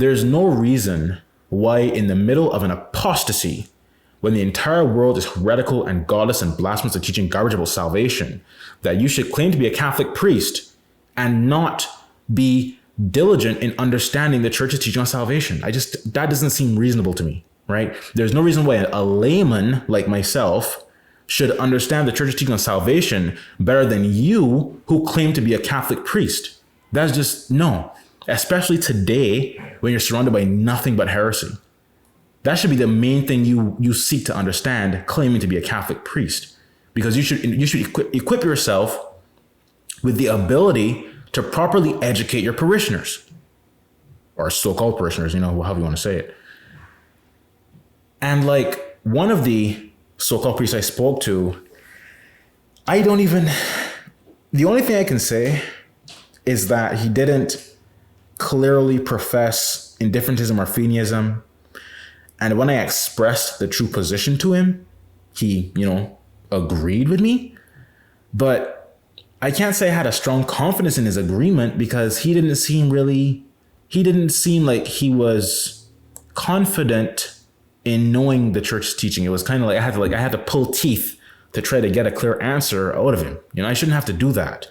there's no reason why in the middle of an apostasy, when the entire world is heretical and godless and blasphemous and teaching garbage about salvation, that you should claim to be a Catholic priest and not be diligent in understanding the church's teaching on salvation. That doesn't seem reasonable to me, right? There's no reason why a layman like myself should understand the church's teaching on salvation better than you who claim to be a Catholic priest. That's just, no. Especially today when you're surrounded by nothing but heresy. That should be the main thing you seek to understand, claiming to be a Catholic priest. Because you should equip yourself with the ability to properly educate your parishioners. Or so-called parishioners, however you want to say it. And like one of the so-called priests I spoke to, the only thing I can say is that he didn't clearly profess indifferentism or Feeneyism. And when I expressed the true position to him, he, agreed with me. But I can't say I had a strong confidence in his agreement because he didn't seem like he was confident in knowing the church's teaching. It was kind of like I had to pull teeth to try to get a clear answer out of him. I shouldn't have to do that.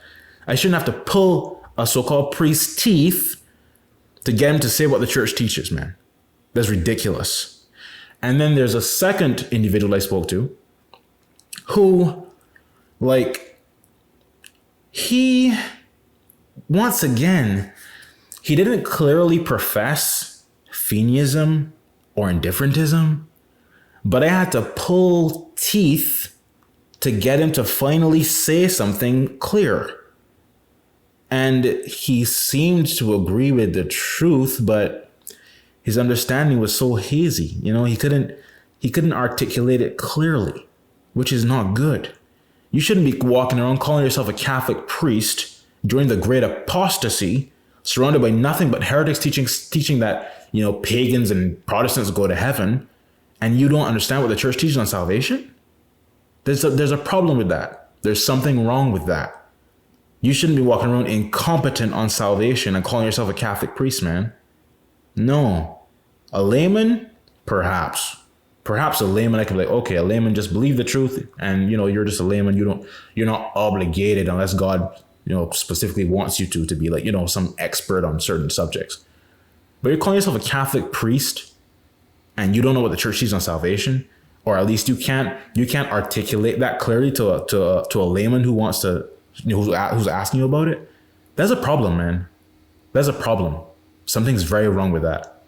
I shouldn't have to pull a so-called priest's teeth to get him to say what the church teaches, man. That's ridiculous. And then there's a second individual I spoke to who, he didn't clearly profess Feeneyism or indifferentism, but I had to pull teeth to get him to finally say something clear. And he seemed to agree with the truth, but his understanding was so hazy. He couldn't articulate it clearly, which is not good. You shouldn't be walking around calling yourself a Catholic priest during the great apostasy, surrounded by nothing but heretics teaching that, pagans and Protestants go to heaven, and you don't understand what the church teaches on salvation. There's a problem with that. There's something wrong with that. You shouldn't be walking around incompetent on salvation and calling yourself a Catholic priest, man. No. A layman, perhaps. Perhaps a layman, I could be like, okay, a layman just believe the truth, and you're just a layman. You're not obligated unless God, specifically wants you to be like, some expert on certain subjects. But you're calling yourself a Catholic priest and you don't know what the church teaches on salvation, or at least you can't articulate that clearly to a layman who wants to, who's asking you about it. That's a problem, man. That's a problem. Something's very wrong with that.